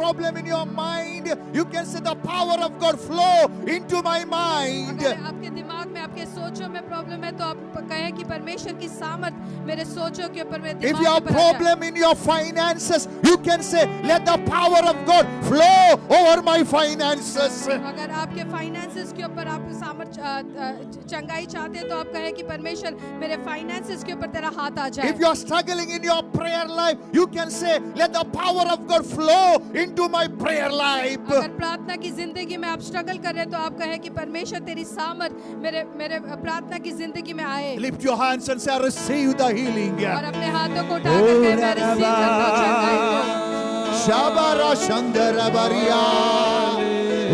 problem in your mind, you can say the power of God flow into my mind. अगर आपके दिमाग में, आपके सोचों में प्रॉब्लम है तो आप कहें कि परमेश्वर की सामर्थ मेरे सोचों के ऊपर, मेरे If दिमाग you के have ऊपर आ जाए। problem in your finances, you can say, let the power of God flow over my finances. अगर आपके फाइनेंसेस के ऊपर आप चंगाई चाहते हैं तो आप कहें कि परमेश्वर मेरे फाइनेंसेस के ऊपर तेरा हाथ आ जाए। If you are struggling in your prayer life, you can say, let the power of God flow into my prayer life. अगर प्रार्थना की जिंदगी में आप स्ट्रगल कर रहे हैं तो आप कहें कि परमेश्वर तेरी सामर्थ मेरे प्रार्थना की जिंदगी में आए। Lift your hands and say, I receive the healing. और अपने हाथों को उठाकर कहें मैं रिसीव करता हूं चंगाई को। Shabara Shandara Baria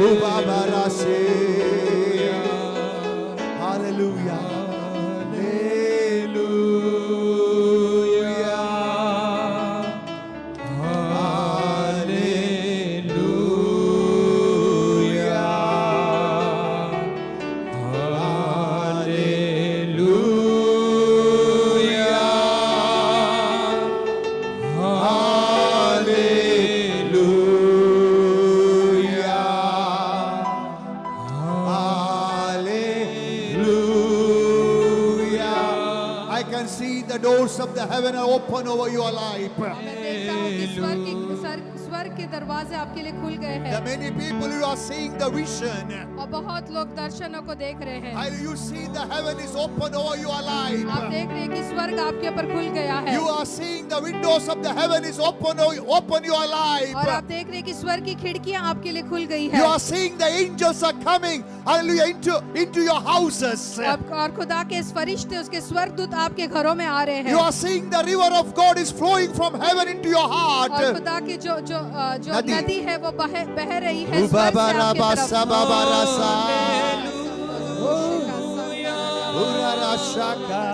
Ubabara Se. Hallelujah. The doors of the heaven are open over your life. मैं देखता हूं कि स्वर्ग के दरवाजे आपके लिए खुल गए The हैं many people who are seeing the vision. और बहुत लोग दर्शनों को देख रहे हैं। While you see the heaven is open over your life. आप देख रहे हैं कि स्वर्ग आपके ऊपर खुल गया है। You are seeing the windows of the heaven is open your life. और आप देख रहे हैं कि स्वर्ग की खिड़कियां आपके लिए खुल गई You है। are seeing the angels are coming, hallelujah, into your houses. और खुदा के इस फरिश्ते, उसके स्वर्गदूत आपके घरों में आ रहे हैं। You are seeing the river of God is flowing from heaven into your heart. और खुदा की जो नदी है वो बह रही है स्वर्ग से Ubabara आपकी तरफ। Basa Babarasa. Urara Shaka.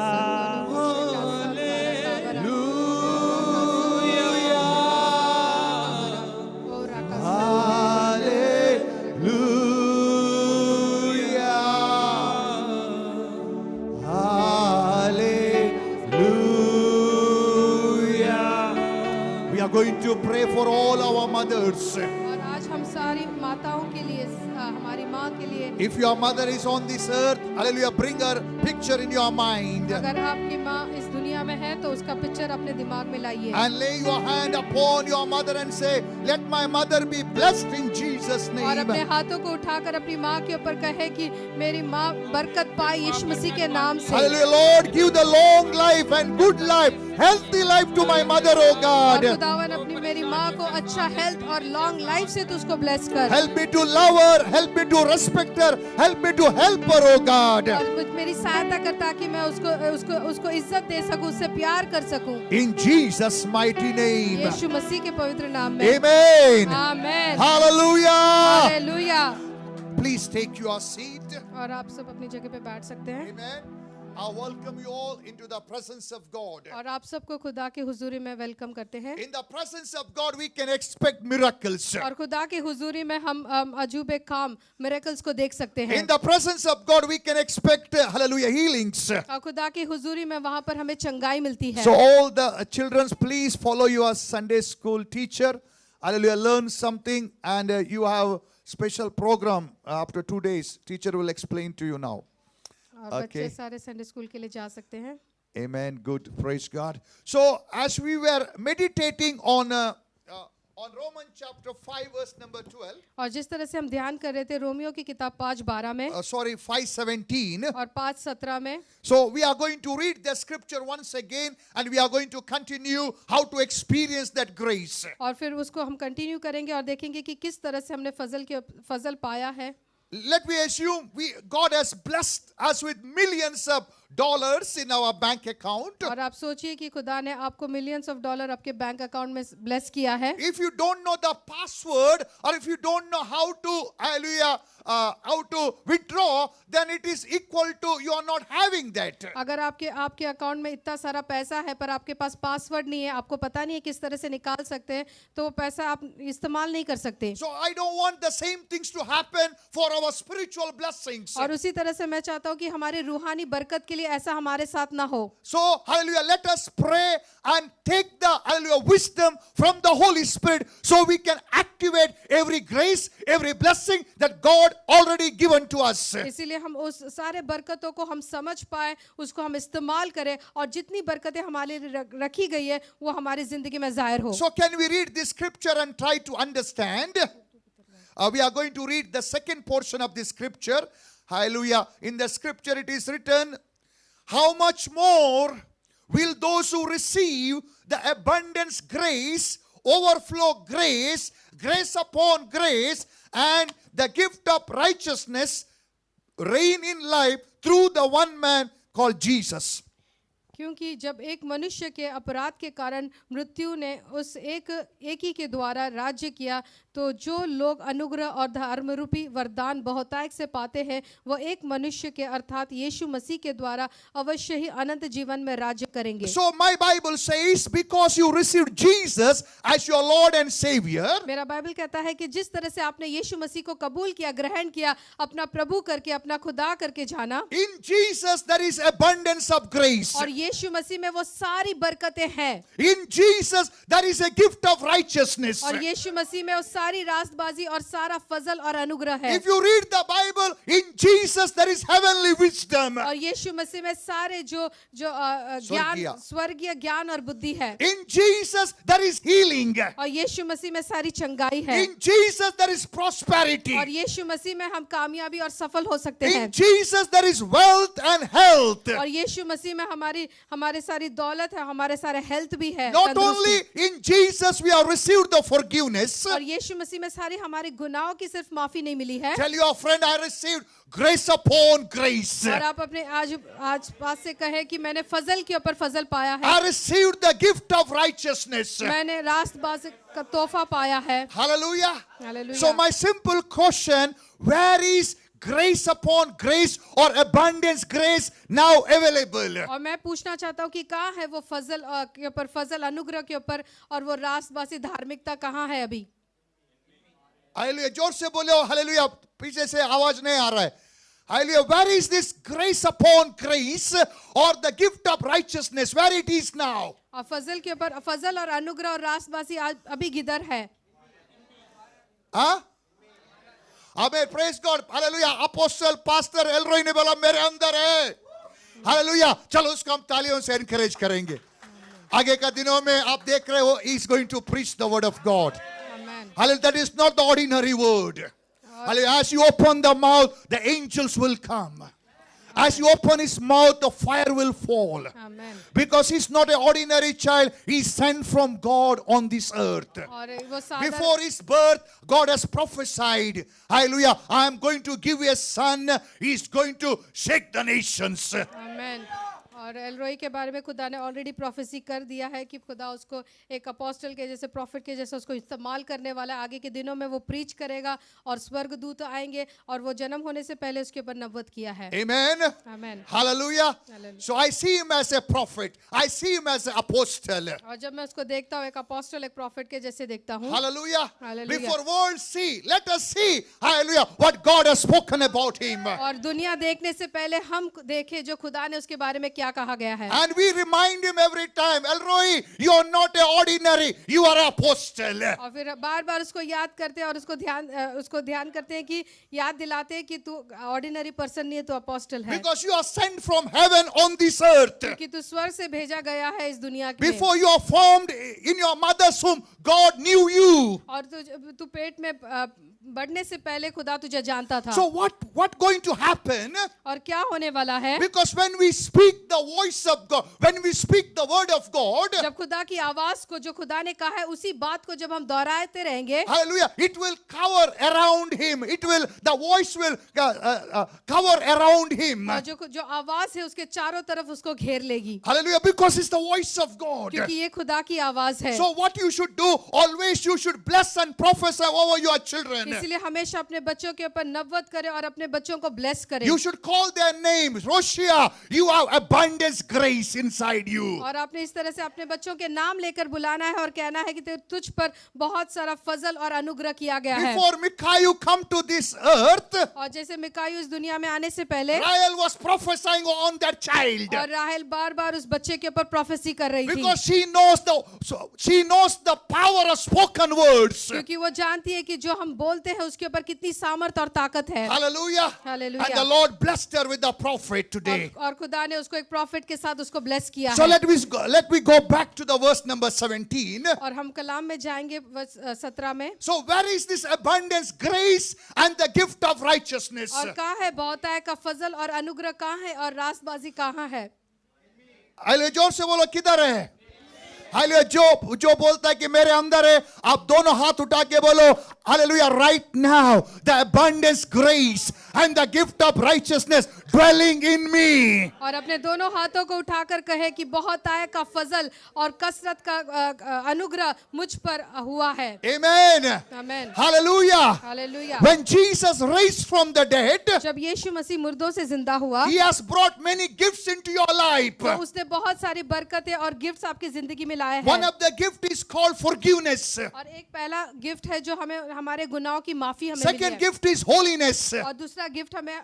Going to pray for all our mothers. और आज हम सारी माताओं के लिए, हमारी माँ के लिए, If your mother is on this earth, hallelujah, bring her picture in your mind. अगर आपकी माँ इस दुनिया में है तो उसका पिक्चर अपने दिमाग में लाइए। And lay your hand upon your mother and say, let my mother be blessed in Jesus' और अपने name. हाथों को उठाकर अपनी माँ के ऊपर कहे कि मेरी माँ बरकत पाए यीशु मसीह के नाम से। Hallelujah, Lord, give the long life and good life, healthy life to my mother, oh और God. खुदावन अपनी मेरी माँ को अच्छा हेल्थ और लॉन्ग लाइफ से तू उसको ब्लेस कर। Help me to love her, help me to respect her, help me to help her, oh God. और मेरी सहायता कर ताकि मैं उसको इज्जत दे सकूं, उससे प्यार कर सकूं। In Jesus' mighty name. यीशु मसीह के पवित्र नाम में। Amen. Amen. Hallelujah. Hallelujah. Please take your seat. और आप सब अपनी जगह पे बैठ सकते हैं। Amen. I welcome you all into the presence of God. और आप सबको खुदा के हुजूरी में वेलकम करते हैं। In the presence of God we can expect miracles. और खुदा के हुजूरी में हम अजूबे काम, मिरेकल्स को देख सकते हैं। In the presence of God we can expect hallelujah healings. और खुदा की हुजूरी में वहां पर हमें चंगाई मिलती है। So all the children, please follow your Sunday school teacher. Hallelujah, learn something, and you have special program after 2 days. Teacher will explain to you now. और बच्चे सारे संडे स्कूल के लिए जा सकते हैं। Amen. Good. Praise God. So as we were meditating on Romans chapter 5 verse number 12. और जिस तरह से हम ध्यान कर रहे थे रोमियो की किताब 5:12 में, 5:17. और 5:17 में, So we are going to read the scripture once again, and we are going to continue how to experience that grace. और फिर उसको हम कंटिन्यू करेंगे और देखेंगे कि किस तरह से हमने फजल पाया है। Let me assume God has blessed us with millions of dollars in our bank account. और आप सोचिए कि खुदा ने आपको मिलियंस ऑफ डॉलर आपके बैंक अकाउंट में ब्लेस किया है। If you don't know the password, or if you don't know how to withdraw, then it is equal to you are not having that. अगर आपके अकाउंट में इतना सारा पैसा है पर आपके पास पासवर्ड नहीं है, आपको पता नहीं है किस तरह से निकाल सकते हैं, तो वो पैसा आप इस्तेमाल नहीं कर सकते। So I don't want the same things to happen for our spiritual blessings. और उसी तरह से मैं चाहता हूँ कि हमारे रूहानी बरकत के लिए लिए ऐसा हमारे साथ ना हो. So, hallelujah, let us pray and take the, hallelujah, wisdom from the Holy Spirit so we can activate every grace, every blessing that God already given to us. इसीलिए हम उस सारे बरकतों को हम समझ पाए, उसको हम इस्तेमाल करें और जितनी बरकतें हमारे लिए रखी गई है वो हमारी जिंदगी में जाहिर हो. So, can we read this scripture and try to understand? We are going to read the second portion of the scripture. Hallelujah. In the scripture it is written, how much more will those who receive the abundance grace, overflow grace, grace upon grace, and the gift of righteousness reign in life through the one man called Jesus. क्योंकि जब एक मनुष्य के अपराध के कारण मृत्यु ने उस एक ही के द्वारा राज्य किया, तो जो लोग अनुग्रह और धर्म रूपी वरदान बहुतायत से पाते हैं वो एक मनुष्य के अर्थात यीशु मसीह के द्वारा अवश्य ही अनंत जीवन में राज्य करेंगे. So my Bible says, because you received Jesus as your Lord and Savior, मेरा बाइबल कहता है कि जिस तरह से आपने यीशु मसीह को कबूल किया, ग्रहण किया, अपना प्रभु करके, अपना खुदा करके जाना, in Jesus there is abundance of grace. और यीशु मसीह में वो सारी बरकतें हैं. In Jesus there is a gift of righteousness. और यीशु मसीह में वो सारी रास्तबाजी और सारा फजल और अनुग्रह है. If you read the Bible, in Jesus there is heavenly wisdom. और यीशु मसीह में सारे जो ज्ञान, स्वर्गीय ज्ञान और बुद्धि है. In Jesus there is healing. और यीशु मसीह में सारी चंगाई है. In Jesus there is prosperity. और यीशु मसीह में हम कामयाबी और सफल हो सकते हैं. In Jesus there is wealth and health. और यीशु मसीह में हमारे सारी दौलत है, हमारे सारे हेल्थ भी है. Not only in Jesus we have received the forgiveness. और यीशु मसीह में सारी हमारे गुनाहों की सिर्फ माफी नहीं मिली है. Tell your friend, I received grace upon grace. और आप अपने आज पास से कहे कि मैंने फजल के ऊपर फजल पाया है. I received the gift of righteousness. मैंने रास्तबाजी का तोहफा पाया है. Hallelujah. Hallelujah. So my simple question, where is grace upon grace or abundance grace now available? और मैं पूछना चाहता हूँ कि कहाँ है वो फजल के ऊपर, फजल अनुग्रह के ऊपर, और वो रास्तबाजी धार्मिकता कहाँ है अभी? हालेलुया, जोर से बोले हालेलुया, पीछे से आवाज नहीं आ रहा है. Hallelujah, where is this grace upon grace or the gift of righteousness, where it is now? और फजल के ऊपर, फजल और अनुग्रह और रास्तबाजी अभी किधर है? हाँ, Amen, praise God, hallelujah. Apostle pastor Elroi ने बोला मेरे अंदर है. हालेलुया, चलो उसको हम तालियों से एनकरेज करेंगे. आगे का दिनों में आप देख रहे हो, he is going to preach the word of God. Hallelujah, that is not the ordinary word. Hallelujah, as you open the mouth, the angels will come. As you open his mouth, the fire will fall. Amen. Because he's not an ordinary child, he's sent from God on this earth. Before his birth, God has prophesied, hallelujah, I am going to give you a son, he's going to shake the nations. Amen. और एलरोई के बारे में खुदा ने already prophecy कर दिया है कि खुदा उसको एक अपोस्टल के जैसे, प्रॉफिट के जैसे उसको इस्तेमाल करने वाला है. आगे के दिनों में वो प्रीच करेगा और स्वर्गदूत आएंगे, और वो जन्म होने से पहले उसके ऊपर नबूवत किया है. Amen. Amen. Hallelujah. So I see him as a prophet. I see him as an apostle. और जब मैं उसको देखता हूँ एक अपोस्टल, एक प्रॉफिट के जैसे देखता हूँ. Hallelujah. Hallelujah. Before world see, let us see, hallelujah, what God has spoken about him. और दुनिया देखने से पहले हम देखें जो खुदा ने उसके बारे में क्या कहा गया है. And we remind him every time, Elroy, you are not an ordinary, you are an apostle. और फिर बार-बार उसको याद करते हैं और उसको ध्यान करते हैं कि याद दिलाते हैं कि तू ऑर्डिनरी पर्सन नहीं है, तू अपोस्टल है. Because you are sent from heaven on this earth. क्योंकि तू स्वर्ग से भेजा गया है इस दुनिया में. Before you are formed in your mother's womb, God knew you. और तू पेट में बढ़ने से पहले खुदा तुझे जानता था. So what going to happen? और क्या होने वाला है? Because when we speak the voice of God, when we speak the word of God, जब खुदा की आवाज को, जो खुदा ने कहा है, उसी बात को जब हम दोहराते रहेंगे, hallelujah, it will cover around him. The voice will cover around him. और जो आवाज है उसके चारों तरफ उसको घेर लेगी. Hallelujah, because it's the voice of God. क्योंकि ये खुदा की आवाज है. So what you should do, always you should bless and prophesy over your children. इसलिए हमेशा अपने बच्चों के ऊपर नबूवत करें और अपने बच्चों को ब्लेस करें. You should call their names. Roshia, you have abundant abundance grace inside you. और आपने इस तरह से अपने बच्चों के नाम लेकर बुलाना है और कहना है कि तुझ पर बहुत सारा फजल और अनुग्रह किया गया है। Before Micaiah come to this earth, और जैसे मिकायु इस दुनिया में आने से पहले Rahel was prophesying on that child. और राहेल बार बार उस बच्चे के ऊपर प्रोफेसी कर रही थी, Because she knows the power of spoken words. क्योंकि वो जानती है कि जो हम बोलते हैं उसके ऊपर कितनी सामर्थ और ताकत है। Hallelujah. Hallelujah. And the Lord blessed her with the prophet today. और खुदा ने उसको एक प्रॉफिट के साथ उसको ब्लेस किया So है। let me go back to the verse number 17. और हम कलाम में जाएंगे 17 में। So where is this abundance, grace and the gift of righteousness? और कहाँ है बहुतायत का फजल और अनुग्रह कहाँ है और रास्तबाजी कहाँ है? हालेलुया, जोर से बोलो किधर है? हालेलुया, जो बोलता है कि मेरे अंदर है, आप दोनों हाथ उठा के बोलो hallelujah, right now the abundance grace and the gift of righteousness dwelling in me. और अपने दोनों हाथों को उठाकर कहे कि बहुतायत का फजल और कसरत का अनुग्रह मुझ पर हुआ है। Amen. आमीन। Hallelujah. Hallelujah. When Jesus raised from the dead, जब यीशु मसीह मुर्दों से जिंदा हुआ he has brought many gifts into your life. तो उसने बहुत सारी बरकतें और गिफ्ट्स आपकी जिंदगी में लाए One हैं। of the gift is called forgiveness. और एक पहला गिफ्ट है जो हमें हमारे गुनाहों की माफी हमें मिली Second है। gift is holiness. और दूसरा गिफ्ट हमें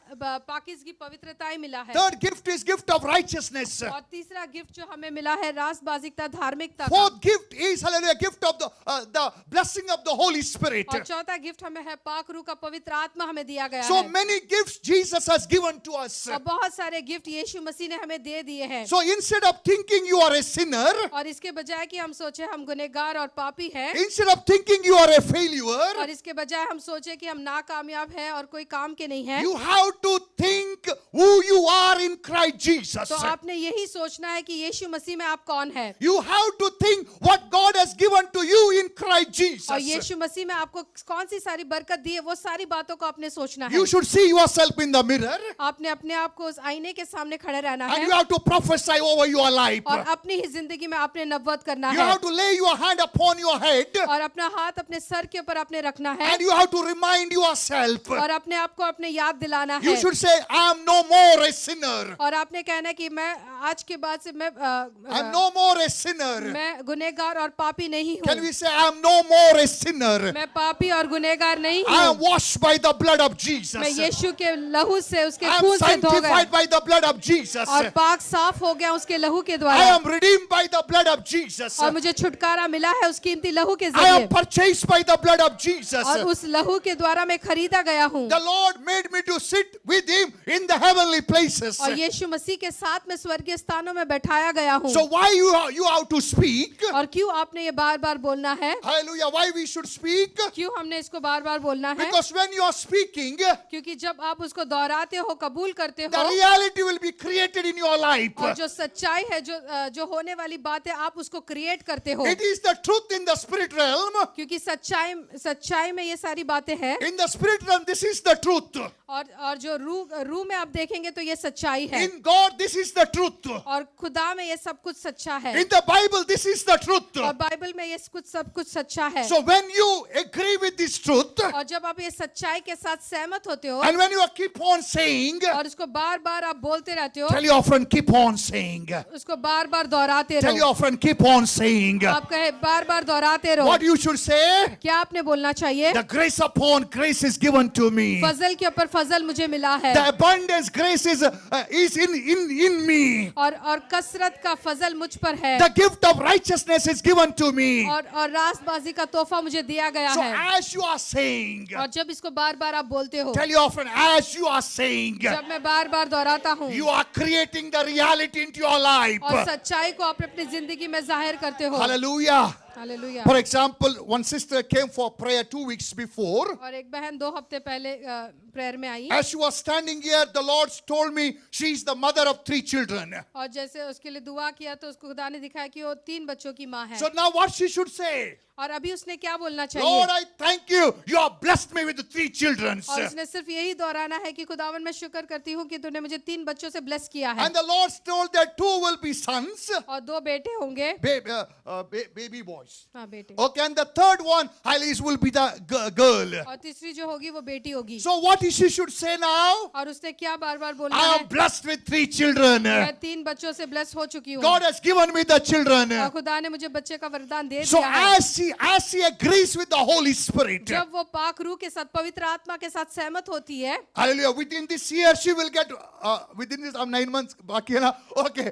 पाकीज़गी पवित्रता मिला है। Third gift is gift of righteousness. और तीसरा गिफ्ट जो हमें मिला है रास्तबाजिकता धार्मिकता का। Fourth gift is hallelujah, gift of the blessing of the Holy Spirit. और चौथा गिफ्ट हमें है पाक रूह का पवित्र आत्मा हमें दिया गया So है। many gifts Jesus has given to us. और बहुत सारे गिफ्ट यीशु मसीह ने हमें दे दिए हैं। So instead of thinking you are a sinner, और इसके बजाय कि हम सोचे हम गुनहगार और पापी हैं, instead of thinking you are a failure, और इसके बजाय हम सोचे कि हम नाकामयाब हैं और कोई काम के नहीं हैं, you have to think who you are in Christ Jesus. तो आपने यही सोचना है कि यीशु मसीह में आप कौन है। You have to think what God has given to you in Christ और Jesus. यीशु मसीह में आपको कौन सी सारी बरकत दी है वो सारी बातों को आपने सोचना है। You should see yourself in the mirror आपने अपने आप को उस आईने के सामने खड़े रहना and है you have to prophesy over your life. और अपनी ही जिंदगी में आपने नबूवत करना You है have to lay your hand upon your head और अपना हाथ अपने सर के ऊपर आपने रखना है and you have to remind yourself. और अपने आप को अपने याद दिलाना You है should say, I am no more a sinner. और आपने कहना है कि मैं आज के बाद से I am no more a sinner. मैं गुनहगार और पापी नहीं Can हूँ। we say, I am no more a sinner? मैं पापी और गुनहगार नहीं I am हूँ। washed by the blood of Jesus. मैं यीशु के लहू से उसके I am खून से धो गया sanctified by the blood of Jesus. और पाक साफ हो गया उसके लहू के I द्वारा am redeemed by the blood of Jesus. और मुझे छुटकारा मिला है उस कीमती लहू के I जरिए am purchased by the blood of Jesus. और उस लहू के द्वारा मैं खरीदा गया हूँ। The Lord made me to sit with Him in the heavenly places. और यीशु मसीह के साथ में स्वर्गीय स्थानों में बैठाया गया हूँ। So why you have to speak? और क्यों आपने ये बार बार बोलना है? Hallelujah. Why we should speak? क्यों हमने इसको बार बार बोलना है? Because when you are speaking, क्योंकि जब आप उसको दोहराते हो कबूल करते the हो reality will be created in your life. और जो सच्चाई है जो होने वाली बात है आप उसको क्रिएट करते हो। It is the truth in the spirit realm. क्योंकि सच्चाई में ये सारी बातें हैं In the spirit realm, this is the truth. और जो रूह में आप देखेंगे तो ये सच्चाई है In God, this is the truth. और खुदा में ये सब कुछ सच्चा है In the Bible, this is the truth. और बाइबल में ये सब कुछ सच्चा है। So when you agree with this truth, और जब आप ये सच्चाई के साथ सहमत होते हो and when you keep on saying, और उसको बार बार आप बोलते रहते हो, tell your friend, keep on saying. उसको बार बार दोहराते Tell रहो, your friend, keep on saying. आप कहे बार बार दोहराते रहो। What you should say? क्या आपने बोलना चाहिए? The grace upon grace is given to me. फजल के ऊपर फजल मुझे मिला है The abundance grace is in me. और कसरत का फजल मुझ पर है The gift of righteousness is given to me. और रास्तबाजी का तोहफा मुझे दिया गया So है। as you are saying, और जब इसको बार बार आप बोलते हो, tell your friend, as you are saying, जब मैं बार बार दोहराता हूँ you are creating the reality into your life. और सच्चाई को आप अपनी जिंदगी में जाहिर करते हो। Hallelujah. Hallelujah. For example, one sister came for prayer 2 weeks before. और एक बहन 2 हफ्ते पहले प्रेयर में आई As she was standing here, the Lord told me she's the mother of 3 children. और जैसे उसके लिए दुआ किया तो उसको खुदा ने दिखाया कि वो 3 बच्चों की माँ है। So now what she should say? और अभी उसने क्या बोलना चाहिए? Lord, I thank you. You have blessed me with 3 children. और उसने सिर्फ यही दोहराना है कि खुदावन मैं शुक्र करती हूँ कि तूने मुझे 3 बच्चों से ब्लेस किया है And the Lord told that 2 will be sons, और 2 बेटे होंगे baby boys. boys. हाँ बेटे। Okay, and the third one, Alice, will be the girl. और तीसरी जो होगी वो बेटी होगी। So what she should say now? और उसने क्या बार बार बोलना I है? am blessed with 3 children. मैं 3 बच्चों से ब्लेस हो चुकी हूँ। God has given me the children. और खुदा ने मुझे बच्चे का वरदान दे So दिया है। as she agrees with the Holy Spirit, जब वो पाक रूह के साथ, पवित्र आत्मा के साथ सहमत होती है, hallelujah, within this year she will get, within this 9 months, बाकी है ना? Okay,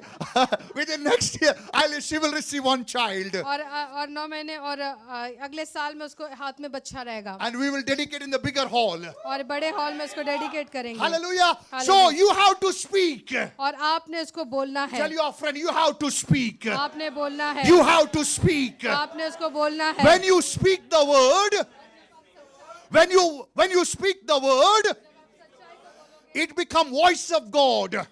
within next year, she will receive 1 child. और 9 महीने और अगले साल में उसको हाथ में बच्चा रहेगा। And we will dedicate in the bigger hall. और बड़े हॉल में उसको डेडिकेट करेंगे। Hallelujah. So Hallelujah. you have to speak. और आपने उसको बोलना है। Tell your friend, you have to speak. आपने बोलना है। You have to speak. आपने उसको बोलना है। When you speak the word, when you speak the word, it become voice of God.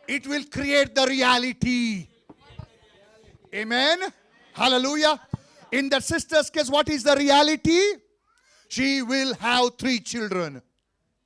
It will create the reality. Amen. Hallelujah. In that sister's case, what is the reality? She will have 3 children.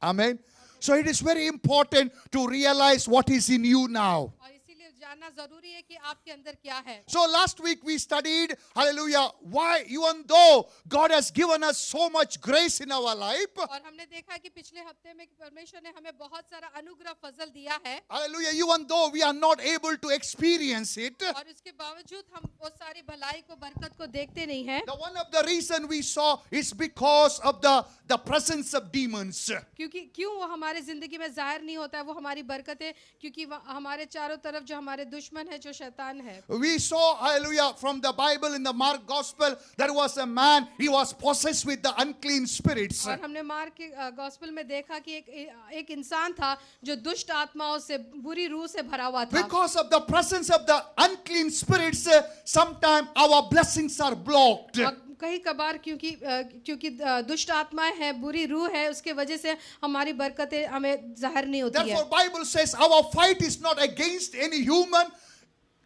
Amen. So it is very important to realize what is in you now. और इसीलिए जानना जरूरी है कि आपके अंदर क्या है। So last week we studied, hallelujah, why even though God has given us so much grace in our life, और हमने देखा कि पिछले हफ्ते में कि परमेश्वर ने हमें बहुत सारा अनुग्रह फजल दिया है, hallelujah, even though we are not able to experience it, और इसके बावजूद हम वो सारी भलाई को, बरकत को देखते नहीं हैं, the one of the reason we saw is because of the presence of demons. क्योंकि क्यों वो हमारे जिंदगी में जाहिर नहीं होता है, वो हमारी बरकत है, क्योंकि हमारे चारों तरफ जो हमारे दुश्मन है, जो शैतान है। We saw, hallelujah, from the Bible in the Mark Gospel, there was a man, he was possessed with the unclean spirits. और हमने मार्क के गॉस्पेल में देखा कि एक इंसान था जो दुष्ट आत्माओं से, बुरी रूह से भरा हुआ था। Because of the presence of the unclean spirits, sometimes our blessings are blocked. कहीं कभार क्योंकि दुष्ट आत्माएं हैं, बुरी रूह है, उसके वजह से हमारी बरकतें हमें जाहिर नहीं होती है। Therefore, Bible says our fight is not against any human,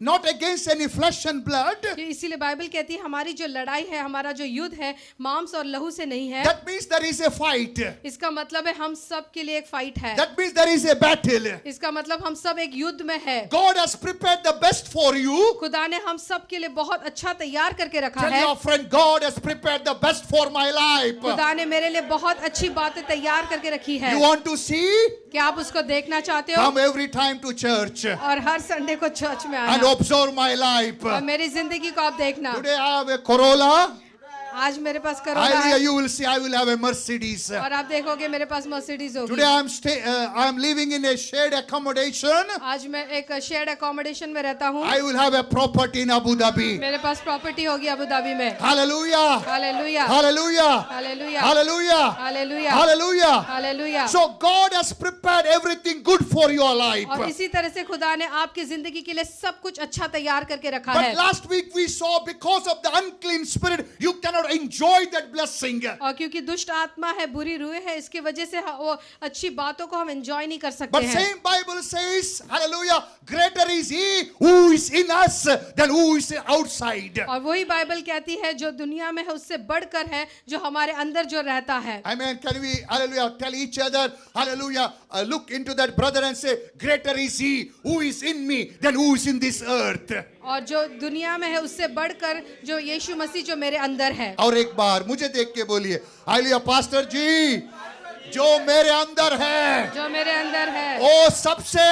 not against any flesh and blood. इसीलिए बाइबल कहती है हमारी जो लड़ाई है, हमारा जो युद्ध है, मांस और लहू से नहीं है। That means there is a fight. इसका मतलब है हम सब के लिए एक फाइट है। That means there is a battle. इसका मतलब हम सब एक युद्ध में है। God has prepared the best for you. खुदा ने हम सब के लिए बहुत अच्छा तैयार करके रखा Tell है। your friend, God has prepared the best for my life. खुदा ने मेरे लिए बहुत अच्छी बातें तैयार करके रखी है। You want to see? क्या आप उसको देखना चाहते हो? Come every time to church और हर संडे को चर्च में and आना observe my life. और मेरी जिंदगी को आप देखना। Today I have a Corolla. आज मेरे पास करोड़ा Hallelujah, है you will see I will have a Mercedes. और आप देखोगे मेरे पास मर्सिडीज होगी। Today I am living in a shared accommodation. आज मैं एक शेयर्ड अकोमोडेशन में रहता हूँ। I will have a property in Abu Dhabi. मेरे पास प्रॉपर्टी होगी अबू धाबी में। Hallelujah. Hallelujah, Hallelujah. Hallelujah, Hallelujah. Hallelujah, Hallelujah. Hallelujah. So God has prepared everything good for your life. और इसी तरह से खुदा ने आपकी जिंदगी के लिए सब कुछ अच्छा तैयार करके रखा But है। last week we saw because of the unclean spirit, you cannot enjoy that blessing. और क्योंकि दुष्ट आत्मा है, बुरी रूह है, इसके वजह से वो अच्छी बातों को हम एंजॉय नहीं कर सकते But हैं। same Bible says, hallelujah, greater is he who is in us than who is outside. और वही बाइबल कहती है जो दुनिया में है उससे बढ़कर है जो हमारे अंदर जो रहता है। Amen. Can we, hallelujah, tell each other, hallelujah, look into that brother and say, greater is he who is in me than who is in this earth. और जो दुनिया में है उससे बढ़कर जो यीशु मसीह जो मेरे अंदर है। और एक बार मुझे देख के बोलिए, हालेलुया पास्टर जी, जो मेरे अंदर है जो मेरे अंदर है वो सबसे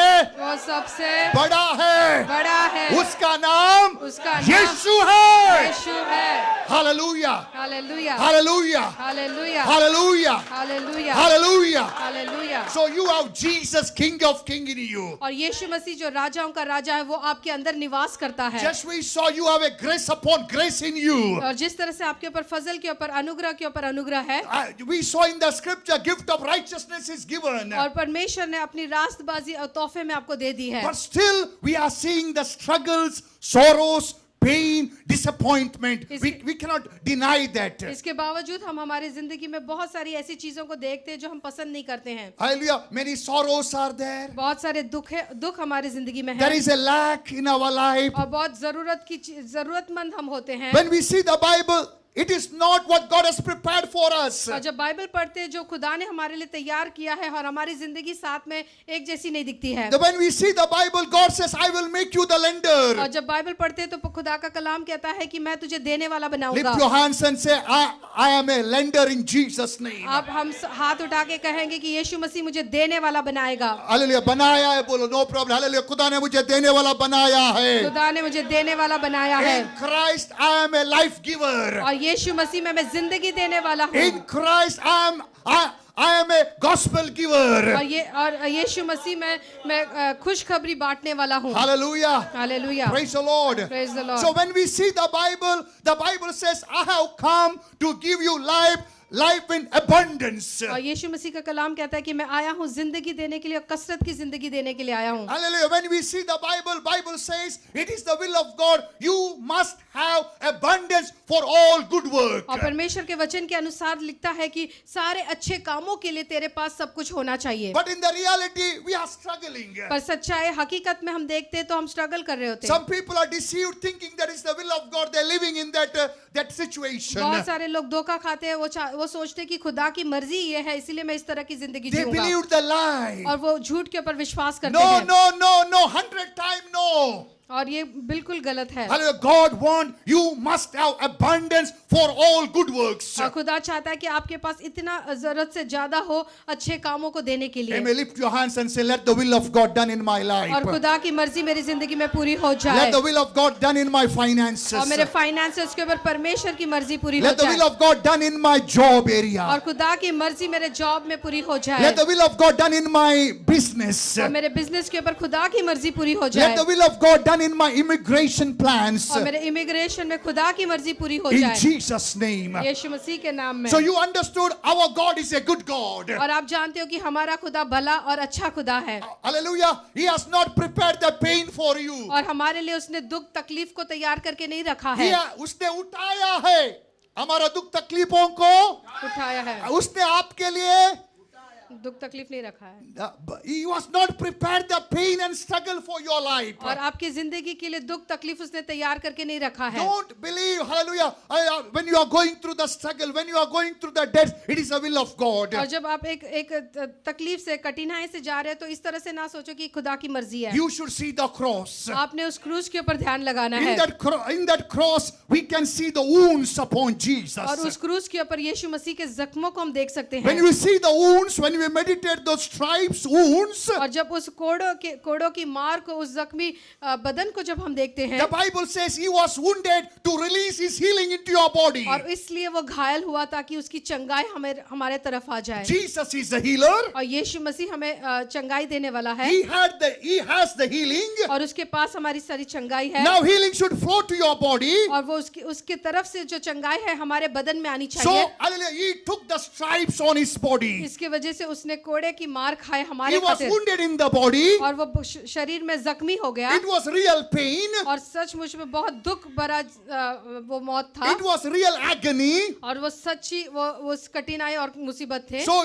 बड़ा है, उसका नाम यीशु है। यीशु है। Hallelujah, hallelujah, hallelujah, hallelujah, hallelujah, hallelujah, hallelujah, hallelujah. So you have Jesus, King of King in you. और यीशु मसीह जो राजाओं का राजा है वो आपके अंदर निवास करता है। Just we saw you have a grace upon grace in you. और जिस तरह से आपके ऊपर फजल के ऊपर अनुग्रह के ऊपर अनुग्रह है, We saw in the scripture gift of righteousness is given. और परमेश्वर ने अपनी रास्तबाजी और तोहफे में आपको दे दी है। But still we are seeing the struggles, sorrows, pain, disappointment. We cannot deny that. इसके बावजूद हम हमारी जिंदगी में बहुत सारी ऐसी चीजों को देखते हैं जो हम पसंद नहीं करते हैं। Hallelujah. Many sorrows are there. बहुत सारे दुख हमारी जिंदगी में है। There is a lack in our life. और बहुत जरूरतमंद हम होते हैं। When we see the Bible, it is not what God has prepared for us. और जब बाइबल पढ़ते हैं जो खुदा ने हमारे लिए तैयार किया है और हमारी जिंदगी साथ में एक जैसी नहीं दिखती है। When we see the Bible, God says, I will make you the lender. और जब बाइबल पढ़ते हैं तो खुदा का कलाम कहता है कि मैं तुझे देने वाला Lift बनाऊंगा। your hands and say, I am a lender in Jesus' name. अब हम हाथ उठा के कहेंगे कि यीशु मसीह मुझे देने वाला बनाएगा। Hallelujah. बनाया है बोलो, no problem. Hallelujah. खुदा ने मुझे देने वाला बनाया है. खुदा ने मुझे देने वाला बनाया है। In Christ, I am a life giver. और यीशु मसीह में मैं जिंदगी देने वाला हूँ। In Christ, I am a gospel giver. और यीशु मसीह में मैं खुशखबरी बांटने वाला हूँ। Hallelujah. Hallelujah. Praise the Lord. Praise the Lord. So when we see the Bible says, I have come to give you life in abundance. और यीशु मसीह का कलाम कहता है कि मैं आया हूँ जिंदगी देने के लिए और कसरत की जिंदगी देने के लिए आया हूँ। Hallelujah. When we see the Bible says it is the will of God. You must have abundance for all good work. और परमेश्वर के वचन के अनुसार लिखता है कि सारे अच्छे कामों के लिए तेरे पास सब कुछ होना चाहिए। But in the reality, we are struggling. पर सच्चाई हकीकत में हम देखते हैं तो हम स्ट्रगल कर रहे होते हैं। Some people are deceived thinking that is the will of God. They're living in that situation. बहुत सारे लोग धोखा खाते हैं, वो सोचते हैं कि खुदा की मर्जी ये है इसीलिए मैं इस तरह की जिंदगी They जीऊंगा। believed the lie. और वो झूठ के ऊपर विश्वास करते No, हैं। no, 100 times no. और ये बिल्कुल गलत है। Hallelujah. God wants you must have abundance for all good works. और खुदा चाहता है कि आपके पास इतना जरूरत से ज्यादा हो अच्छे कामों को देने के लिए। Amen. Lift your hands and say, let the will of God done in my life. और खुदा की मर्जी मेरी जिंदगी में पूरी हो जाए। Let the will of God done in my finances. और मेरे फाइनेंसेस के ऊपर परमेश्वर की मर्जी पूरी हो Let the जाए। will of God done in my job area. और खुदा की मर्जी मेरे जॉब में पूरी हो जाए। Let the will of God done in my business. और मेरे बिजनेस के ऊपर खुदा की मर्जी पूरी हो Let जाए। the will of God done in my immigration plans. और मेरे इमिग्रेशन में खुदा की मर्जी पूरी हो In जाए। Jesus' name. यीशु मसीह के नाम में। So you understood our God is a good God. और आप जानते हो कि हमारा खुदा भला और अच्छा खुदा है। Hallelujah. He has not prepared the pain for you. और हमारे लिए उसने दुख तकलीफ को तैयार करके नहीं रखा है। उसने उठाया है हमारा दुख तकलीफों को उठाया है। उसने आपके लिए दुख तकलीफ नहीं रखा है। He was not prepared the pain and struggle for your life. और आपकी जिंदगी के लिए दुख तकलीफ उसने तैयार करके नहीं रखा है। Don't believe, hallelujah, when you are going through the struggle, when you are going through the death, it is the will of God. और जब आप एक तकलीफ से कठिनाई से जा रहे हो तो इस तरह से ना सोचो कि खुदा की मर्जी है। You should see the cross. आपने उस क्रूज के ऊपर ध्यान लगाना है। In that cross, we can see the wounds upon Jesus. और उस क्रूज के ऊपर यीशु मसीह के जख्मों को हम देख सकते हैं। When we see the wounds, when we meditate those stripes, wounds, और जब उस कोड़ों की मार को उस जख्मी बदन को जब हम देखते हैं the Bible says he was wounded to release his healing into your body. और इसलिए वो घायल हुआ ताकि उसकी चंगाई हमारे तरफ आ जाए। Jesus is the healer. और यीशु मसीह हमें चंगाई देने वाला है। He has the healing. और उसके पास हमारी सारी चंगाई है। Now healing should flow to your body. और वो उसके तरफ से जो चंगाई है हमारे बदन में आनी So, चाहिए। hallelujah, he took the stripes on his body. इसके वजह से उसने कोड़े की मार खाए हमारे He was खातिर। wounded in the body. और वो शरीर में जख्मी हो गया। It was real pain. और सचमुच में बहुत दुख भरा वो मौत था। It was real agony. और वो सच्ची वो कठिनाई और मुसीबत थे। So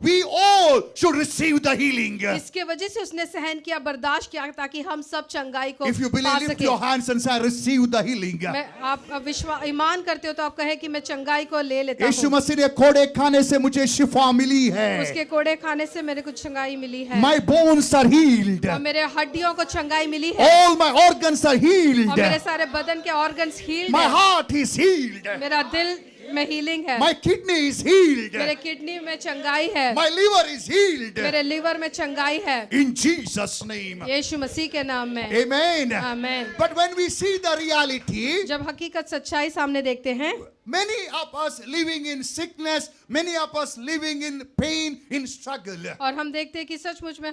we all should receive the healing. इसके वजह से उसने सहन किया, बर्दाश्त किया ताकि हम सब चंगाई को If you पा believe, lift सके। your hands and say, I receive the healing. आप ईमान करते हो तो आप कहे कि मैं चंगाई को ले लेता यीशु हूँ। मसीह ने कोड़े खाने से मुझे शिफा मिली है. उसके कोड़े खाने से मेरे को चंगाई मिली है। My bones are healed. और मेरे हड्डियों को चंगाई मिली है। All my organs are healed. और मेरे सारे बदन के ऑर्गन्स हील्ड My है। heart is healed. मेरा दिल में हीलिंग है। My kidney is healed. मेरे किडनी में चंगाई है। My liver is healed. मेरे लिवर में चंगाई है। In Jesus' name. यीशु मसीह के नाम में। Amen. Amen. But when we see the reality, जब हकीकत सच्चाई सामने देखते हैं, many of us living in sickness, many of us living in pain, in struggle. और हम देखते हैं कि सचमुच में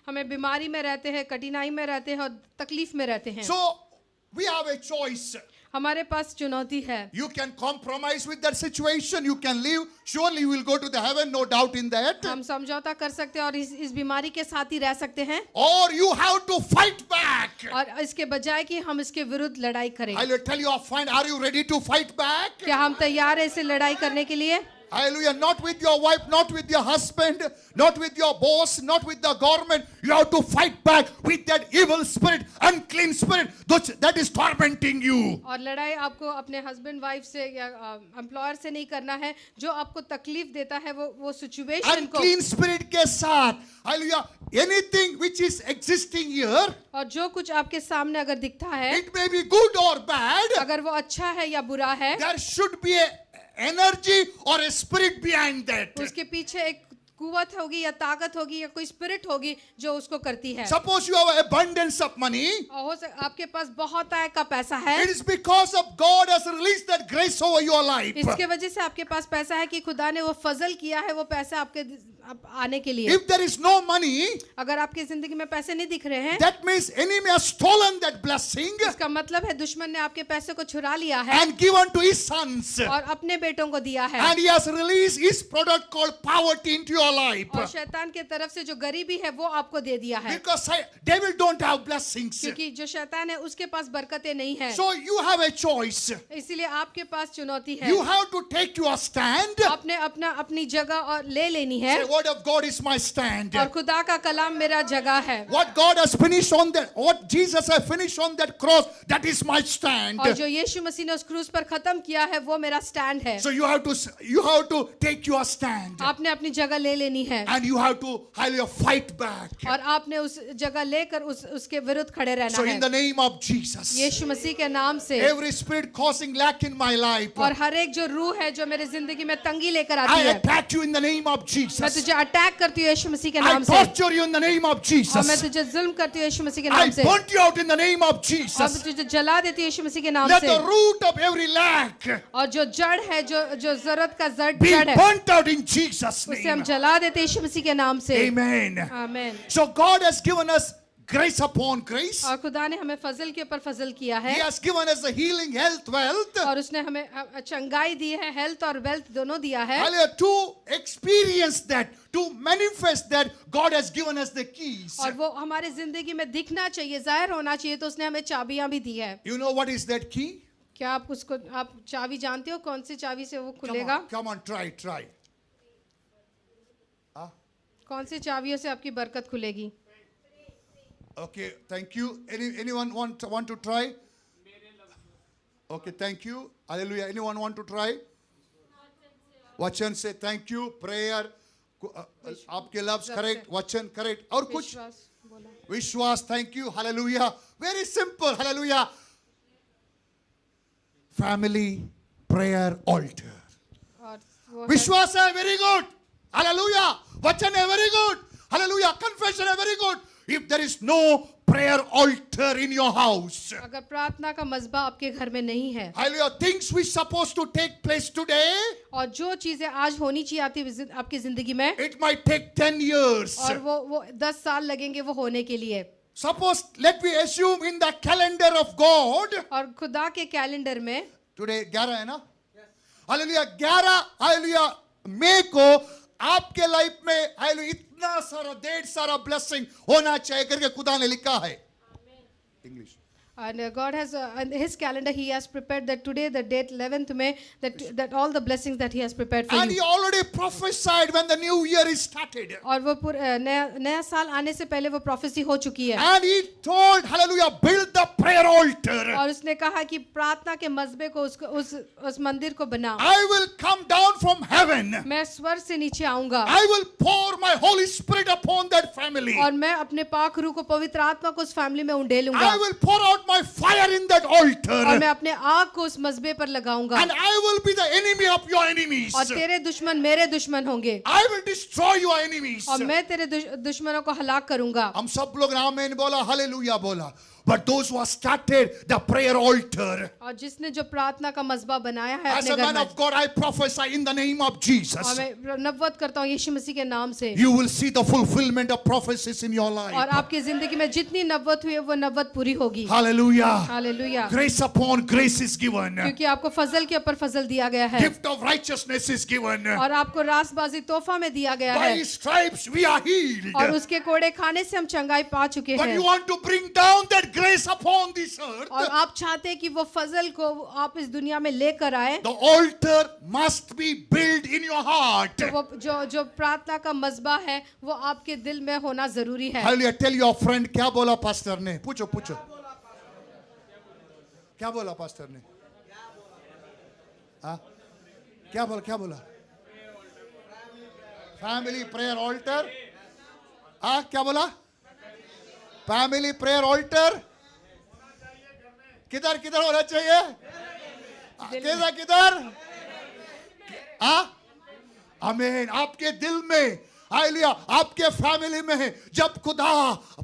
हमें बीमारी में रहते हैं, कठिनाई में रहते हैं और तकलीफ में रहते हैं। So we have a choice. हमारे पास चुनौती है। You can compromise with that situation. You can live. Surely you will go to the heaven, no doubt in that. हम समझौता कर सकते हैं और इस बीमारी के साथ ही रह सकते हैं। Or you have to fight back. और इसके बजाय कि हम इसके विरुद्ध लड़ाई करें। I will tell you, are you ready to fight back? क्या हम तैयार हैं इसे लड़ाई करने के लिए? Hallelujah. Not with your wife, not with your husband, not with your boss, not with the government. You have to fight back with that evil spirit, unclean spirit that is tormenting you. और लड़ाई आपको अपने husband wife से या employer से नहीं करना है, जो आपको तकलीफ देता है वो सिचुएशन को। Unclean spirit के साथ, hallelujah, anything which is existing here, और जो कुछ आपके सामने अगर दिखता है, it may be good or bad, अगर वो अच्छा है या बुरा है, there should be a energy or a spirit behind that. उसके पीछे एक कुवत होगी या ताकत होगी या कोई स्पिरिट होगी जो उसको करती है। Suppose you have abundance of money, और आपके पास बहुत आय का पैसा है, it is because of God has released that grace over your life. इसके वजह से आपके पास पैसा है कि खुदा ने वो फजल किया है वो पैसा आपके आने के लिए। If there is no money, अगर आपकी जिंदगी में पैसे नहीं दिख रहे हैं, that means enemy has stolen that blessing इसका मतलब है दुश्मन ने आपके पैसे को चुरा लिया है and given to his sons. और अपने बेटों को दिया है। And he has released his product called poverty into your life. और शैतान के तरफ से जो गरीबी है वो आपको दे दिया है, Because devil don't have blessings. क्योंकि जो शैतान है उसके पास बरकतें नहीं है। So you have a choice. इसीलिए आपके पास चुनौती है, You have to take your stand. आपने अपनी जगह और ले लेनी है। Say, word of God is my stand. और खुदा का कलाम मेरा जगह है। What God has finished on that, what Jesus has finished on that cross, that is my stand. और जो यीशु मसीह ने उस क्रूस पर खत्म किया है वो मेरा स्टैंड है। So you have to take your stand. आपने अपनी जगह ले लेनी है And you have to hallelujah fight back. और आपने उस जगह लेकर उसके विरुद्ध खड़े रहना So है। in the name of Jesus, यीशु मसीह के नाम से every spirit causing lack in my life, और हर एक जो रूह है जो मेरी जिंदगी में तंगी लेकर I आती है, attack you in the name of मैं Jesus. तुझे अटैक करती हूँ यीशु मसीह के I नाम से, torture you in the name of और मैं Jesus. तुझे जुल्म करती हूँ यीशु मसीह के I नाम से, burnt you out in the name of और Jesus. मैं तुझे जला देती हूँ यीशु मसीह के नाम Let से। the root of every lack और जो जड़ है जो जरूरत का be जड़ है burnt out in Jesus' उसे हम name. जला देते यीशु मसीह के नाम से। Amen. आमीन। So God has given us grace upon grace. और खुदा ने हमें फजल के ऊपर फजल किया है, He has given us the healing, health, wealth. और उसने हमें चंगाई दी है, हेल्थ और वेल्थ दोनों दिया है। Hallelujah. To experience that, to manifest that, God has given us the keys. और वो हमारे जिंदगी में दिखना चाहिए, जाहिर होना चाहिए, तो उसने हमें चाबियां भी दी है। You know what is that key? क्या आप चाबी जानते हो कौन सी चाबी से वो Come खुलेगा? on, come on, try. कौन सी चाबियों से आपकी बरकत खुलेगी? Okay, thank you. Anyone want to try? Okay, thank you. Hallelujah. Anyone want to try? Vachan say thank you. Prayer. आपके लफ्ज correct. Vachan correct. और कुछ? विश्वास बोला। Vishwas, thank you. Hallelujah. Very simple. Hallelujah. Family prayer altar. और वो है- Vishwas hai very good. Hallelujah. Vachan hai very good. Hallelujah. Confession hai very good. If there is no prayer altar in your house, अगर प्रार्थना का मज़बा आपके घर में नहीं है, hallelujah, things which supposed to take place today, और जो चीजें आज होनी चाहिए आपकी जिंदगी में, it might take 10 years. और वो 10 साल लगेंगे वो होने के लिए। Suppose, let me assume in the calendar of God, और खुदा के कैलेंडर में today 11 है ना? Hallelujah, 11 hallelujah मई को आपके लाइफ में हालेलुया इतना सारा ढेर सारा ब्लेसिंग होना चाहिए करके खुदा ने लिखा है। English. And God has in His calendar He has prepared that today, the date 11th May, that all the blessings that He has prepared for And He you. already prophesied when the new year is started. और वो नया साल आने से पहले वो prophecy हो चुकी है। And He told, hallelujah, build the prayer altar. और उसने कहा कि प्रार्थना के मज़बे को उस मंदिर को बनाओ। I will come down from heaven. मैं स्वर्ग से नीचे आऊंगा I will pour my Holy Spirit upon that family. और मैं अपने पाक रूह को, पवित्र आत्मा को उस फैमिली में उंडेलूंगा, I will pour out my fire in that और altar. मैं अपने आग को उस मज़बे पर लगाऊंगा, And I will be the enemy of your enemies. और तेरे दुश्मन मेरे दुश्मन होंगे, I will destroy your enemies. और मैं तेरे दुश्मनों को हलाक करूंगा। हम सब लोग आमीन बोला, हालेलुया बोला. But those who have started the prayer altar, और जिसने जो प्रार्थना का मज़बा बनाया है as अपने a घर man में, of God, I prophesy in the name of और Jesus, मैं नबूवत करता हूँ यीशु मसीह के नाम से, you will see the fulfillment of prophecies in your और life. आपकी जिंदगी में जितनी नबूवत हुई है वो नबूवत पूरी होगी। Hallelujah. Hallelujah. Grace upon grace is given. क्योंकि आपको फजल के ऊपर फजल दिया गया है, Gift of righteousness is given. और आपको रासबाजी तोहफा में दिया गया By है, His stripes we are healed. और उसके कोड़े खाने से हम चंगाई पा चुके But हैं। you want to bring down that grace upon this earth, और आप चाहते हैं कि वो फजल को आप इस दुनिया में लेकर आए, the altar must be built in your heart. तो वो जो प्रार्थना का मज़बा है वो आपके दिल में होना जरूरी है। Hallelujah. Tell your friend, क्या बोला पास्टर ने? पूछो पूछो, क्या बोला पास्टर ने? हाँ, क्या बोला? Family prayer altar. हाँ, क्या बोला? फैमिली प्रेयर ऑल्टर किधर होना चाहिए? किधर? हाँ, आमीन। आपके दिल में, हालेलुया, आपके फैमिली में जब खुदा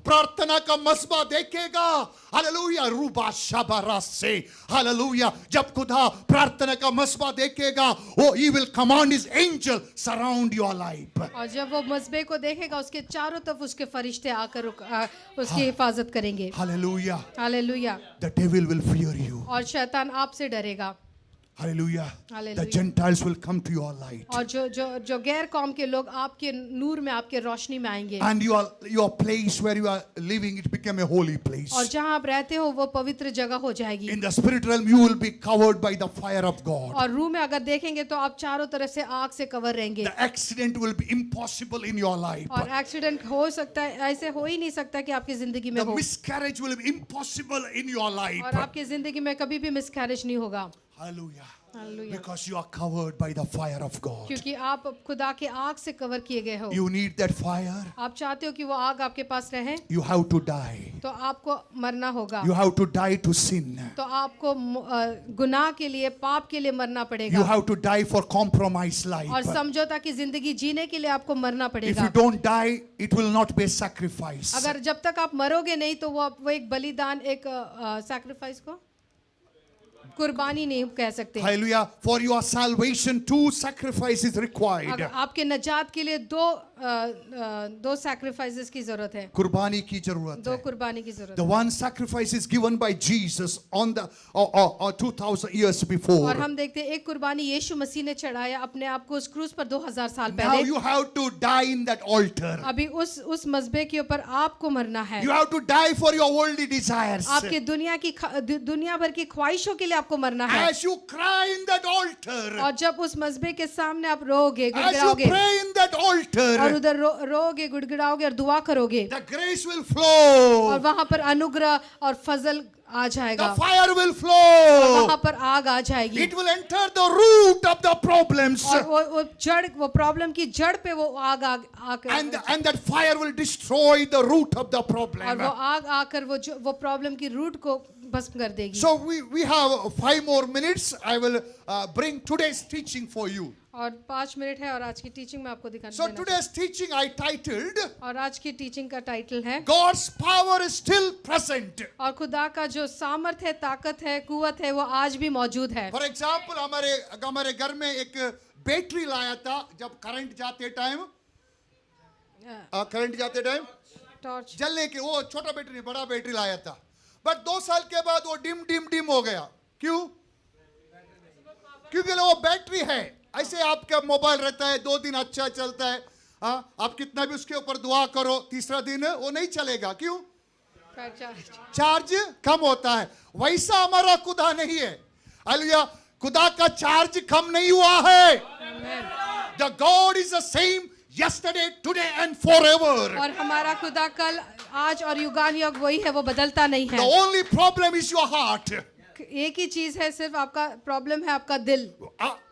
प्रार्थना का मसबा देखेगा, हालेलुया, रूबा शबरा से, हालेलुया, जब खुदा प्रार्थना का मसबा देखेगा, वो he will command his angel surround your life. और जब वो मसबे को देखेगा उसके चारों तरफ उसके फरिश्ते आकर उसकी हिफाजत करेंगे। Hallelujah. Hallelujah. The devil will fear you. और शैतान आपसे डरेगा। Hallelujah. Hallelujah. The Gentiles will come to your light. और जो गैर कौम के लोग आपके नूर में, आपके रोशनी में आएंगे। And your place where you are living, it became a holy place. और जहाँ आप रहते हो वो पवित्र जगह हो जाएगी। In the spirit realm, you will be covered by the fire of God. और रूह में अगर देखेंगे तो आप चारों तरफ से आग से कवर रहेंगे। The accident will be impossible in your life. और एक्सीडेंट हो सकता है, ऐसे हो ही नहीं सकता कि आपकी जिंदगी में The हो। miscarriage will be impossible in your life. और आपकी जिंदगी में कभी भी मिसकैरेज नहीं होगा। Hallelujah. Hallelujah. Because you are covered by the fire of God. क्योंकि आप खुदा के आग से कवर किए गए हो। You need that fire. आप चाहते हो कि वो आग आपके पास रहे, You have to die. तो आपको मरना होगा। You have to die to sin. तो आपको गुनाह के लिए, पाप के लिए मरना You पड़ेगा। have to die for compromised और life. समझौता की जिंदगी जीने के लिए आपको मरना If पड़ेगा। you don't die, it will not be a sacrifice. अगर जब तक आप मरोगे नहीं तो वो एक बलिदान, एक सैक्रिफाइस को कुर्बानी नहीं कह सकते। Hallelujah. For your salvation, 2 sacrifices required. अगर आपके नजात के लिए दो सैक्रिफाइसेस की जरूरत है, कुर्बानी की जरूरत दो है. कुर्बानी की जरूरत The है। one sacrifice is given by Jesus on the 2000 years before. और हम देखते हैं एक कुर्बानी यीशु मसीह ने चढ़ाया अपने आप को उस क्रूस पर 2000 साल Now पहले। you have to die in that altar. अभी उस मज़बे के ऊपर आपको मरना है। You have to die for your worldly desires. आपके दुनिया भर की ख्वाहिशों के लिए आपको मरना है। As you cry in that altar, और जब उस मज़बे के सामने आप रोगे, as you गुड़गुड़ाओगे, pray in that और altar, उधर रोगे, गुड़गुड़ाओगे और दुआ करोगे, the grace will और flow. वहां पर अनुग्रह और फजल आ जाएगा, The fire will और flow. वहां पर आग आ जाएगी, It will enter the root of the problems. और वो प्रॉब्लम की जड़ पे वो आग आकर, And that fire will destroy the root of the और problem. वो आग आकर वो प्रॉब्लम की रूट को भस्म कर देगी। So we have 5 more minutes. I will bring today's teaching for you. और 5 मिनट है और आज की टीचिंग में आपको दिखाना So देना today's teaching I titled, और आज की टीचिंग का टाइटल है God's power is still present. और खुदा का जो सामर्थ है, ताकत है, कुवत है, वो आज भी मौजूद है। For example, हमारे घर में एक बैटरी लाया था जब करंट जाते टाइम टॉर्च, जलने के, वो छोटा बैटरी नहीं, बड़ा बैटरी लाया था, बट 2 साल के बाद वो डिम हो गया। क्यों? क्योंकि वो बैटरी है। ऐसे आपका मोबाइल रहता है, 2 दिन अच्छा चलता है, हाँ, आप कितना भी उसके ऊपर दुआ करो, तीसरा दिन वो नहीं चलेगा। क्यों? चार्ज कम होता है। वैसा हमारा खुदा नहीं है। हालेलुया, खुदा का चार्ज कम नहीं हुआ है। The God is the same yesterday, today and forever. और हमारा खुदा कल, आज और युगानुयुग वही है, वो बदलता नहीं The है। only problem is your heart. एक ही चीज है, सिर्फ आपका प्रॉब्लम है आपका दिल।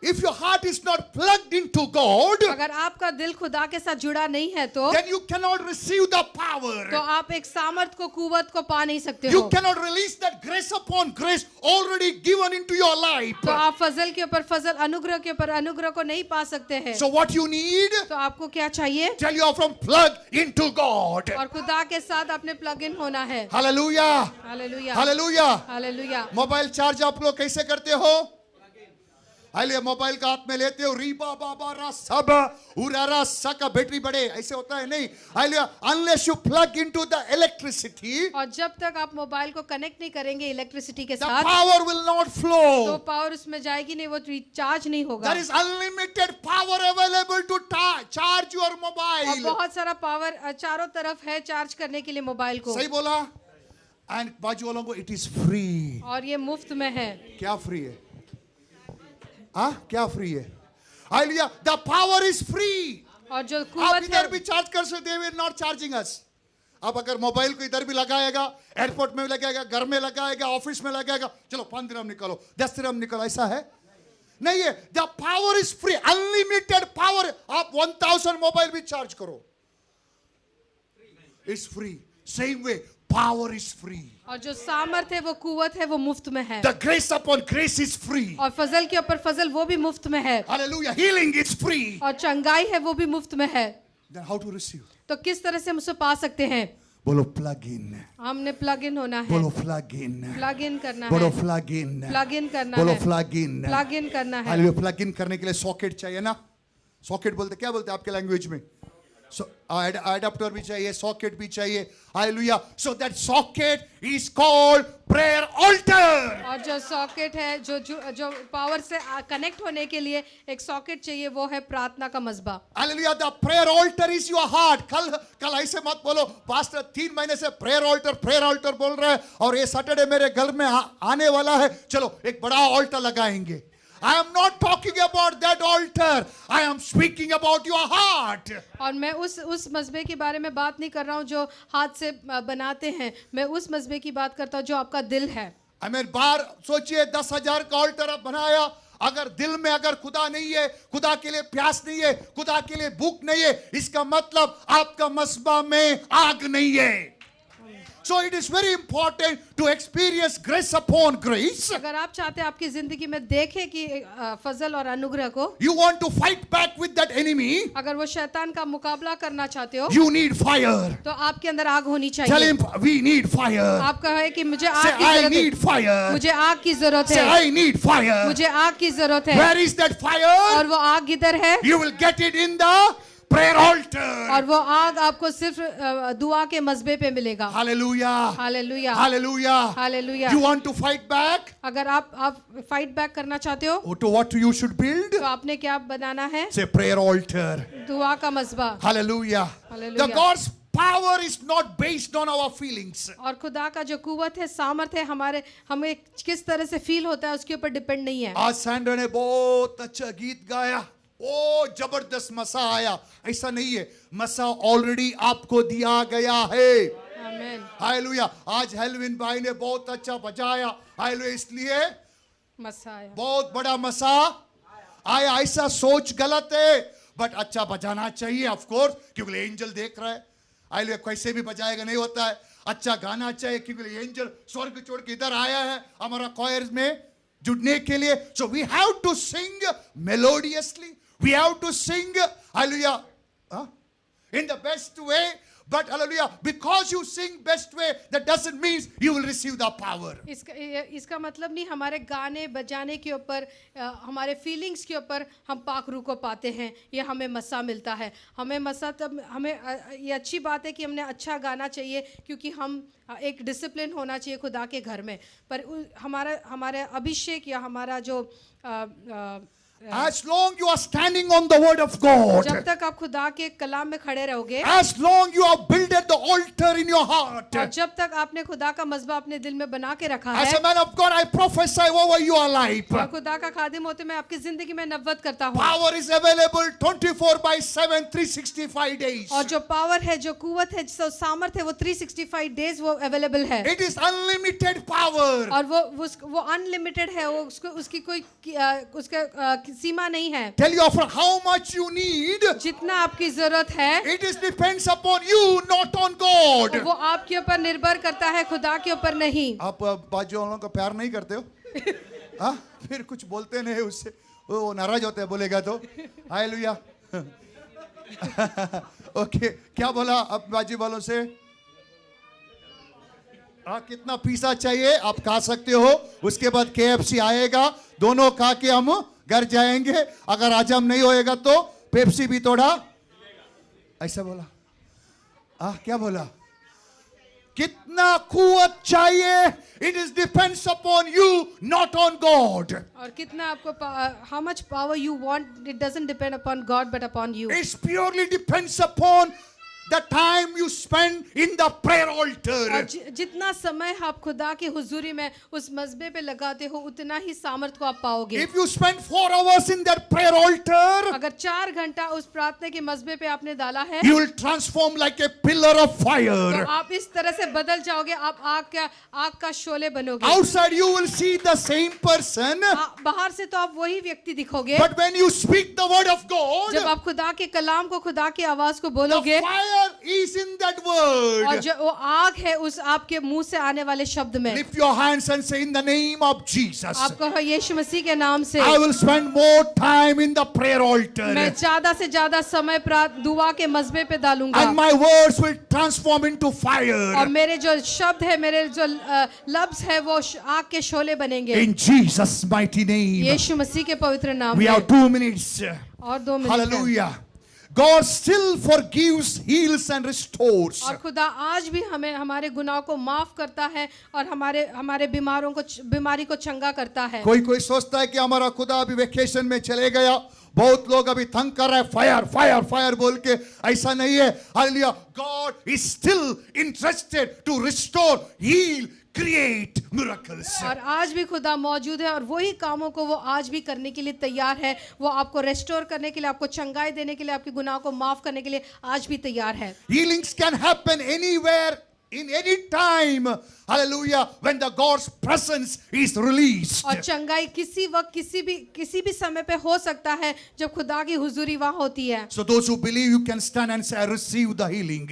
If your heart is not plugged into God, अगर आपका दिल खुदा के साथ जुड़ा नहीं है तो then you cannot receive the power. आप एक सामर्थ को, कुवत को पा नहीं सकते You हो। cannot release that grace upon grace already given into your life. तो आप फजल के ऊपर फजल, अनुग्रह के ऊपर अनुग्रह को नहीं पा सकते हैं। So what you need? तो आपको क्या चाहिए? Tell you are from plug into God. और खुदा के साथ अपने प्लग इन होना है। Hallelujah. Hallelujah, Hallelujah. Hallelujah. Mobile charge आप लोग कैसे करते हो? हालेलुया, मोबाइल का हाथ में लेते हो, रीबा बाबा रा सब उरारा सा का बैटरी बढ़े, ऐसे होता है नहीं। Hallelujah, unless you plug into the electricity, और जब तक आप मोबाइल को कनेक्ट नहीं करेंगे इलेक्ट्रिसिटी के the साथ, power will not तो flow. पावर उसमें जाएगी नहीं, वो चार्ज नहीं होगा। There is unlimited power available to charge your और mobile. बहुत सारा पावर चारों तरफ है चार्ज करने के लिए मोबाइल को। सही बोला? एंड बाजू वालों को इट इज फ्री। और ये मुफ्त में है। क्या फ्री है? क्या फ्री है? Hallelujah, the power is free. और जो आप कुव्वत इधर है, भी चार्ज कर सकते हैं, नॉट चार्जिंग अस। आप अगर मोबाइल को इधर भी लगाएगा, एयरपोर्ट में भी लगाएगा, घर में लगाएगा, ऑफिस में लगाएगा, चलो 5 दिरहम निकालो, 10 दिरहम निकालो, ऐसा है नहीं है। The power is free, unlimited power. आप 1000 मोबाइल भी चार्ज करो, it's free. Same way power is free. और जो सामर्थ है, वो कुव्वत है, वो मुफ्त में है। The grace upon grace is free. और फजल के ऊपर फजल, वो भी मुफ्त में है। Hallelujah, healing is free. और चंगाई है, वो भी मुफ्त में है। Then how to receive? तो किस तरह से हम उसे पा सकते हैं? बोलो प्लग इन। हमने प्लग इन होना है। बोलो प्लग इन। प्लग इन करना बोलो है। Plug in. प्लग इन करना बोलो है। Plug in. प्लग इन करना है। हालेलुया, प्लग इन करने के लिए सॉकेट चाहिए ना। सॉकेट बोलते, क्या बोलते हैं आपके लैंग्वेज में? एडाप्टर भी चाहिए, सॉकेट भी चाहिए। Hallelujah, so that socket is called prayer altar. और जो सॉकेट है, जो पावर से कनेक्ट होने के लिए एक सॉकेट चाहिए, वो है प्रार्थना का मस्बा। Hallelujah, the prayer altar is your heart. कल ऐसे मत बोलो, पास्टर 3 महीने से प्रेयर ऑल्टर बोल रहे हैं, और ये सैटरडे मेरे घर में आने वाला है, चलो एक बड़ा ऑल्टर लगाएंगे। I am not talking about that altar. I am speaking about your heart. और मैं उस मस्बे के बारे में बात नहीं कर रहा हूँ जो हाथ से बनाते हैं। मैं उस मस्बे की बात करता हूँ जो आपका दिल है। बाहर सोचिए, 10,000 का ऑल्टर आप बनाया, अगर दिल में अगर खुदा नहीं है, खुदा के लिए प्यास नहीं है, खुदा के लिए भूख नहीं है, इसका मतलब आपका मस्बा में आग नहीं है। So it is very important to experience grace upon grace. अगर आप चाहते हैं आपकी जिंदगी में देखें कि फजल और अनुग्रह को, You want to fight back with that enemy. अगर वो शैतान का मुकाबला करना चाहते हो, You need fire. तो आपके अंदर आग होनी Tell चाहिए। him we need fire. आप कहे कि मुझे Say आग की I जरूरत need है। fire. मुझे आग की जरूरत Say है। I need fire. मुझे आग की जरूरत है। Where is that fire? और वो आग किधर है? You will get it in the prayer altar. और वो आग आपको सिर्फ दुआ के मस्बे पे मिलेगा। Hallelujah. Hallelujah, Hallelujah. Hallelujah. You want to fight back? अगर आप फाइट बैक करना चाहते हो, Oh, to what you should build? तो आपने क्या बनाना है? Say prayer altar. दुआ का मस्बा। Hallelujah. Hallelujah. The God's power is not based on our feelings. और खुदा का जो कुव्वत है, सामर्थ है, हमें किस तरह से फील होता है उसके ऊपर डिपेंड नहीं है। आज सैंड्रा ने बहुत अच्छा गीत गाया, ओ जबरदस्त मसा आया, ऐसा नहीं है। मसा ऑलरेडी आपको दिया गया है। आमीन। हालेलुया। आज हेलविन भाई ने बहुत अच्छा बजाया, हालेलुया, इसलिए मसाया। बहुत बड़ा मसा आया। ऐसा सोच गलत है, बट अच्छा बजाना चाहिए ऑफ कोर्स, क्योंकि एंजल देख रहा है। हालेलुया, कैसे भी बजाएगा नहीं होता है, अच्छा गाना चाहिए, क्योंकि एंजल स्वर्ग छोड़ के इधर आया है हमारा क्वायर में जुड़ने के लिए। So we have to sing melodiously, we have to sing hallelujah in the best way, but hallelujah, because you sing best way, that doesn't mean you will receive the power. इसका मतलब नहीं हमारे गाने बजाने के ऊपर, हमारे फीलिंग्स के ऊपर हम पाक रूह को पाते हैं, ये हमें मसा मिलता है। हमें मसा तब, हमें ये अच्छी बात है कि हमने अच्छा गाना चाहिए, क्योंकि हम एक डिसिप्लिन होना चाहिए खुदा के घर में। पर हमारे अभिषेक या हमारा जो As long you are standing on the word of God, जब तक आप खुदा के कलाम में खड़े रहोगे, as long you have built the altar in your heart, और जब तक आपने खुदा का मस्बा अपने दिल में बना के रखा as है, a man of God I prophesy over your life, और खुदा का खादिम होते मैं आपकी जिंदगी में नबूवत करता हूँ। power is available 24/7 365 days. और जो पावर है, जो कुव्वत है, जो सामर्थ है, वो 365 डेज वो अवेलेबल है। It is unlimited power. और वो अनलिमिटेड है, वो उसकी कोई उसका सीमा नहीं है। Tell your friend how much you need. जितना आपकी जरूरत है, It is depends upon you, not on God. वो आपके ऊपर निर्भर करता है, खुदा के ऊपर नहीं। आप बाजू वालों को प्यार नहीं करते हो? हाँ, फिर कुछ बोलते नहीं उससे, वो नाराज होते हैं बोलेगा तो। हालेलुया। ओके, क्या बोला अब बाजू वालों से? कितना पिज़्ज़ा चाहिए आप खा सकते हो, उसके बाद KFC आएगा, दोनों खा के हम घर जाएंगे। अगर हजम नहीं होएगा तो पेप्सी भी थोड़ा, ऐसा बोला। क्या बोला? कितना कुव्वत चाहिए? It is depends upon you, not on God. और कितना आपको, how much power you want, it doesn't depend upon God but upon you. It purely depends upon the time you spend in the prayer altar. और जितना समय आप खुदा की हुजूरी में उस मज़बे पे लगाते हो उतना ही सामर्थ को आप पाओगे। If you spend 4 hours in that prayer altar, अगर 4 घंटा उस प्रार्थना के मज़बे पे आपने डाला है you will transform like a pillar of तो fire. आप इस तरह से बदल जाओगे, आप आग का शोले बनोगे। Outside you will see the same person, बाहर से तो आप वही व्यक्ति दिखोगे, but when you speak the word of God, जब आप खुदा के कलाम को, खुदा की आवाज को the बोलोगे fire is in that और word. जो वो आग है उस आपके मुंह से आने वाले शब्द में, Lift your hands and say, in the name of Jesus, आप कहो यीशु मसीह के नाम से I will spend more time in the prayer मैं altar, ज्यादा से ज्यादा समय दुआ के मज़बे पे डालूंगा and my words will transform into और fire. मेरे जो शब्द है, मेरे जो लफ्ज है वो आग के शोले बनेंगे। In Jesus' mighty name. यीशु मसीह के पवित्र नाम We में। have 2 minutes. और 2 मिनट है। Hallelujah. God still forgives, heals, and restores. और खुदा आज भी हमें हमारे गुनाहों को माफ करता है और हमारे बीमारी को चंगा करता है। कोई सोचता है कि हमारा खुदा अभी वेकेशन में चले गया, बहुत लोग अभी तंग कर रहे हैं, फायर फायर फायर बोल के। ऐसा नहीं है। Hallelujah. God is still interested to restore, heal, create miracles. और आज भी खुदा मौजूद है और वही कामों को वो आज भी करने के लिए तैयार है। वो आपको रेस्टोर करने के लिए, आपको चंगाई देने के लिए, आपके गुनाह को माफ करने के लिए आज भी तैयार है। Healings can happen anywhere, in any time. Hallelujah. When the God's presence is released. और चंगाई किसी वक्त किसी भी समय पे हो सकता है जब खुदा की हुजूरी वहाँ होती है। So those who believe, you can stand and say, I receive the healing.